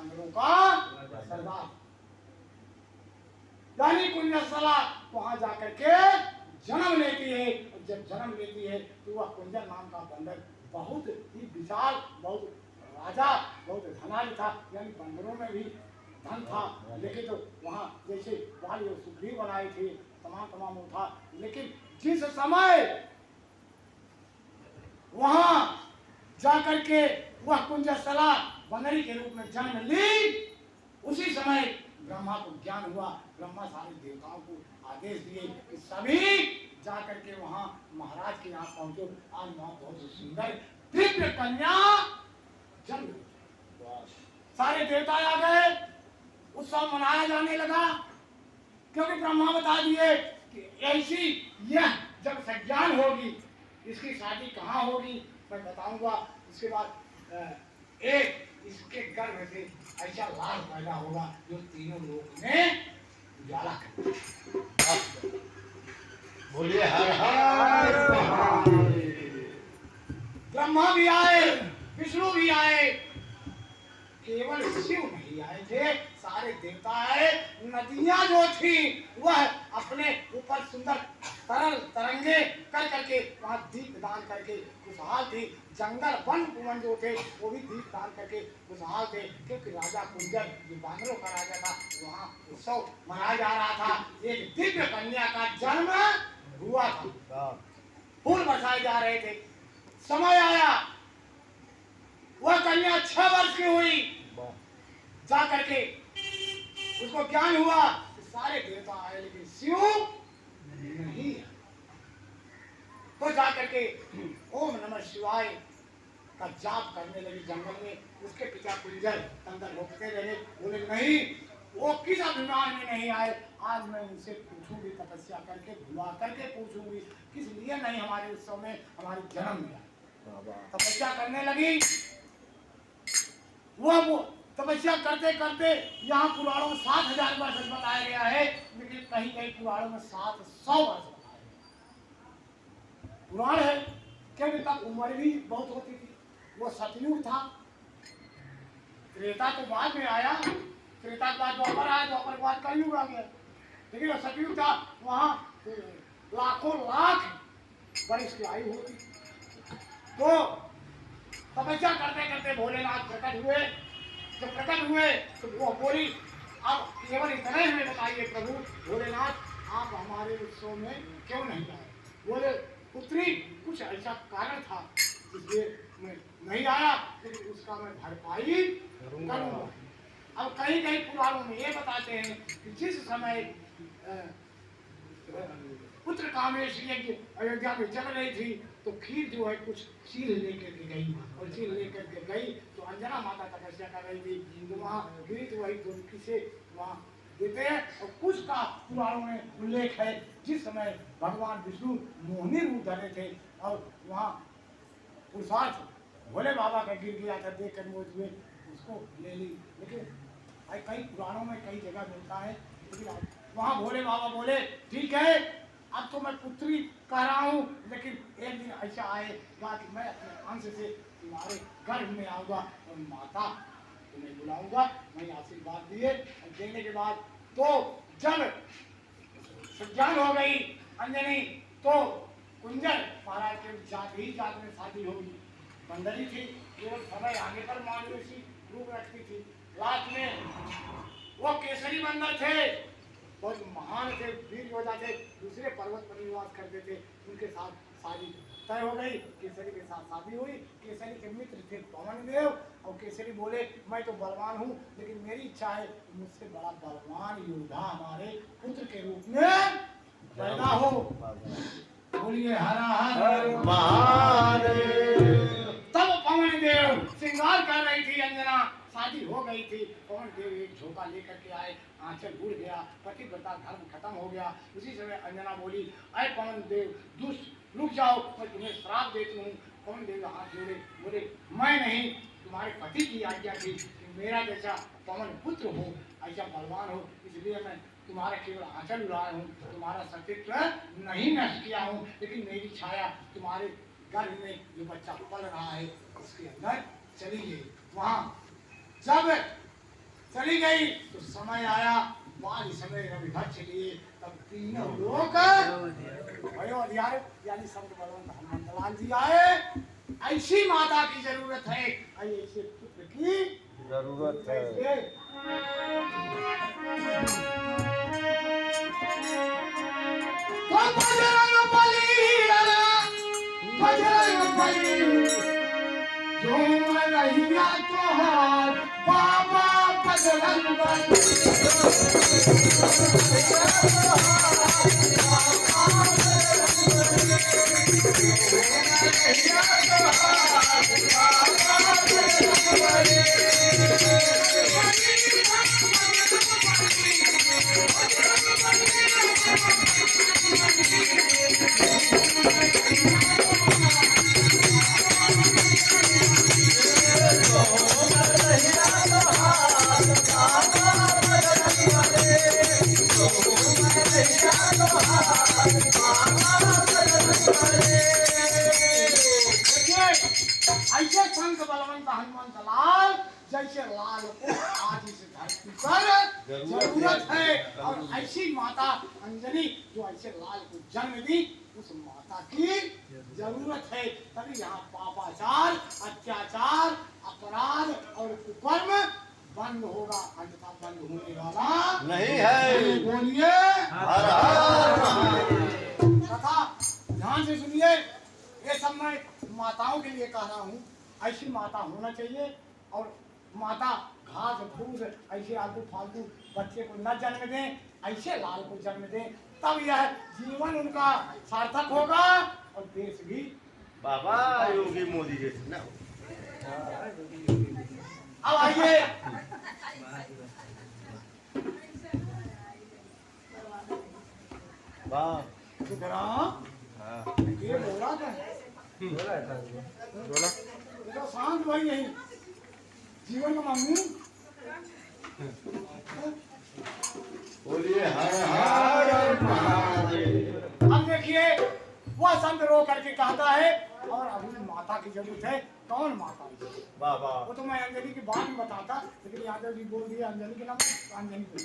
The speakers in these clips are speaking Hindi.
बानरों का सरदार। यानी कुंजस्थला वहां जाकर के जन्म लेती है, और जब जन्म लेती है तो वह कुंजर नाम का बंदर बहुत ही विशाल, बहुत राजा, बहुत धनाढ्य था। यानी बंदरों में भी धन था, लेकिन तो वहाँ जैसे वाली और सुग्रीव बनाए थे तमाम वो था। लेकिन जिस समय वहां जाकर के वह कुंजस्थला बंदरी के रूप में जन्म ली, उसी समय ब्रह्मा को ज्ञान हुआ। ब्रह्मा सारे देवताओं को आदेश दिए कि सभी जाकर के वहां महाराज के यहाँ पहुंचो। आज वहां बहुत सुंदर दिव्य कन्या जन्म। सारे देवता आ गए, उत्सव मनाया जाने लगा, क्योंकि ब्रह्मा बता दिए कि ऐसी यह जब संज्ञान होगी, इसकी शादी कहाँ होगी मैं बताऊंगा। इसके बाद एक इसके गर्भ से ऐसा लाल पैदा होगा जो तीनों लोक में उजाला करेगा। बोलिए हर हर। ब्रह्मा भी आए, विष्णु भी आए, केवल शिव नहीं आए थे, सारे देवता आए। नदियां जो थी वह अपने ऊपर सुंदर तरल तरंगे कर करके वहां दीप दान करके खुशहाल थी। जंगल वन कुवन जो थे वो भी दीप दान करके खुशहाल थे, क्योंकि राजा कुंजर जो बानरों का राजा था वहाँ उत्सव मनाया जा रहा था। एक दिव्य कन्या का जन्म हुआ था, फूल बरसाए जा रहे थे। समय आया, वह कन्या 6 वर्ष की हुई, जा करके उसको ज्ञान हुआ कि सारे देवता आए लेकिन शिव नहीं है। तो जा करके ओम नमः शिवाय का जाप करने लगी जंगल में। उसके पिता कुंजर अंदर रोकते रहे, बोले नहीं, वो किस अभिमान में नहीं आए। आज मैं उनसे पूछूंगी, तपस्या करके बुला करके पूछूंगी किस लिए नहीं हमारे उत्सव में, हमारे जन्म में आए। तपस्या करने लगी। वो तपस्या करते करते यहाँ पुराणों में 7000 वर्ष बताया गया है, लेकिन कहीं कहीं पुराणों में 700 वर्ष बताया गया। पुराण है, क्योंकि तब उम्र भी बहुत होती थी। वो सतयुग था, त्रेता तो बाद में आया, त्रेता के बाद द्वापर आया, द्वापर के बाद कलयुग आ गया। लेकिन वो सतयुग था, वहाँ लाखों लाख वर्ष की आयु होती। तो तपस्या करते करते भोलेनाथ प्रकट हुए। जब प्रकट हुए तो वो बोली, अब केवल इतना हमें बताइए प्रभु भोलेनाथ, आप हमारे उत्सव में क्यों नहीं आए। बोले पुत्री, कुछ ऐसा कारण था इसलिए मैं नहीं आया, लेकिन उसका मैं भरपाई करूंगा। अब कहीं कहीं पुराणों में ये बताते हैं कि जिस समय पुत्र कामेश यज्ञ अयोध्या में चल रही थी, तो खीर जो है कुछ चील लेकर के गई, और चील लेकर के गई तो अंजना माता तपस्या कर रही थी, तो वहाँ गिरी तो वही दुर्की से वहाँ देते हैं। और कुछ का पुराणों में उल्लेख है, जिस समय भगवान विष्णु मोहिनी रूप धरे थे और वहाँ पुरुषार्थ भोले बाबा का गिर गया था, देख कर मोहित हुए, उसको ले ली। लेकिन कई पुराणों में कई जगह मिलता है, लेकिन वहाँ भोले बाबा बोले ठीक है, अब तो मैं पुत्री कह रहा हूँ, लेकिन एक दिन ऐसा आएगा कि मैं अपने अंश से तुम्हारे गर्भ में आऊँगा और माता तुम्हें बुलाऊंगा। मैं आशीर्वाद दिए, और देने के बाद तो जब संज्ञान हो गई अंजनी, तो कुंजर महाराज के जात ही जात में शादी होगी। बंदरी थी, केवल समय आगे पर मानवी सी रूप रखती थी। रात में वो केसरी बंदर थे, बहुत महान थे, वीर योद्धा थे, दूसरे पर्वत पर निवास करते थे, उनके साथ शादी तय हो गई। केसरी के साथ शादी हुई। केसरी के मित्र थे पवन देव, और केसरी बोले मैं तो बलवान हूँ, लेकिन मेरी इच्छा है मुझसे बड़ा बलवान योद्धा हमारे पुत्र के रूप में पैदा हो। बोलिए हरा हर महादेव। तब पवन देव श्रृंगार कर रही थी अंजना, शादी हो गई थी। पवन देव एक झोंका लेकर के आए, आंचल उड़ गया, पतिव्रता धर्म खत्म हो गया। उसी समय अंजना बोली, अरे पवन देव दुष्ट, रुक जाओ, मैं तुम्हें श्राप देती हूँ। पवन देव हाथ जोड़े, बोले मैं नहीं, तुम्हारे पति की आज्ञा थी कि मेरा जैसा पवन पुत्र हो, ऐसा बलवान हो, इसलिए मैं तुम्हारा केवल आंचल उड़ाया हूँ, तुम्हारा सतीत्व नहीं नष्ट किया हूँ, लेकिन मेरी छाया तुम्हारे गर्भ में जो बच्चा पल रहा है उसके अंदर चली गई। वहाँ जब चली गई तो समय आया बाल समय रविभक्ष लिए तब तीनों लोग अयोध्या यानी संत बलवंत हनुमंतलाल जी आए। ऐसी माता की जरूरत है, ऐसे पुत्र की जरूरत है। तो बजरंग बली जो रहिया तोहार बाबा बजरंग बली ऐसे संत बलवंत हनुमंतलाल जैसे लाल को आज इस धरती पर जरूरत है। और ऐसी माता अंजनी जो ऐसे लाल को जन्म दी, उस माता की जरूरत है। तभी यहाँ पापाचार, अत्याचार, अपराध और कुकर्म बंद होगा, अन्यथा बंद होने वाला नहीं है। बोलिए हर हर महादेव। तथा ध्यान से सुनिए, ये सब मैं माताओं के लिए कह रहा हूँ। ऐसी माता होना चाहिए और माता घास फूस ऐसे आलतू फालतू बच्चे को न जन्म दें, ऐसे लाल को जन्म दें, तब यह जीवन उनका सार्थक होगा और देश भी। बाबा योगी मोदी जैसे ना। अब आइए वाह। ये बोला था, बोला ये तो शांत भाई नहीं जीवन का मांगू। बोलिए हर हर महादेव। अब देखिए वह संत रो करके कहता है और अभी माता की जरूरत है। कौन माता है? बाबा वो तो मैं अंजलि की बात ही बताता, लेकिन यादव जी बोल दिया अंजलि के नाम, तो अंजलि को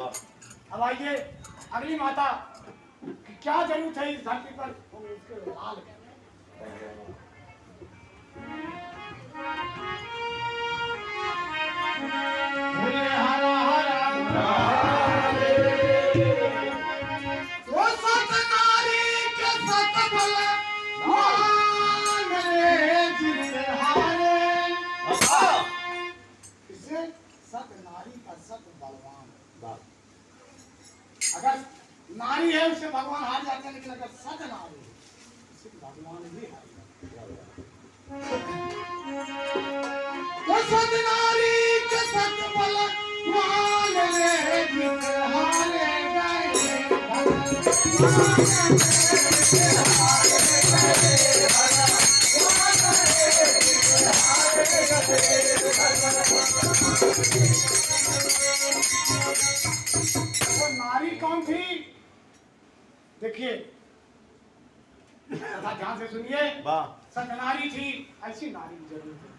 वाह। अब आइए अगली माता की क्या जरूरत है इस धरती पर, तो उसके लाल अगर नारी है उससे भगवान हार जाते हैं, लेकिन अगर सत नारी है उससे भगवान भी हार जाते हैं। सत नारी के सत बलवान रे जिसे हारे वो नारी कौन थी? देखिए तथा ध्यान से सुनिए। वाह। सतनारी थी, ऐसी नारी जरूर है।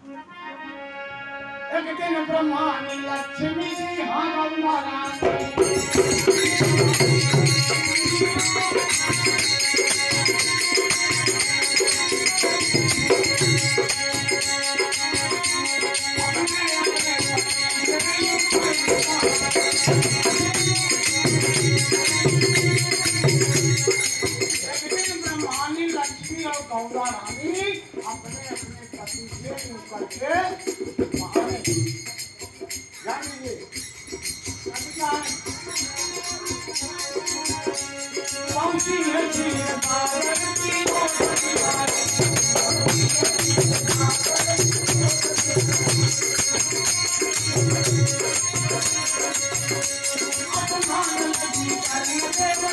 एक दिन ब्रह्मा ने लक्ष्मी जी हाँ ब्रह्मानी लक्ष्मी और गौरा रानी अपने अपने पति से करके जान लीजिए पहुंची है अपमान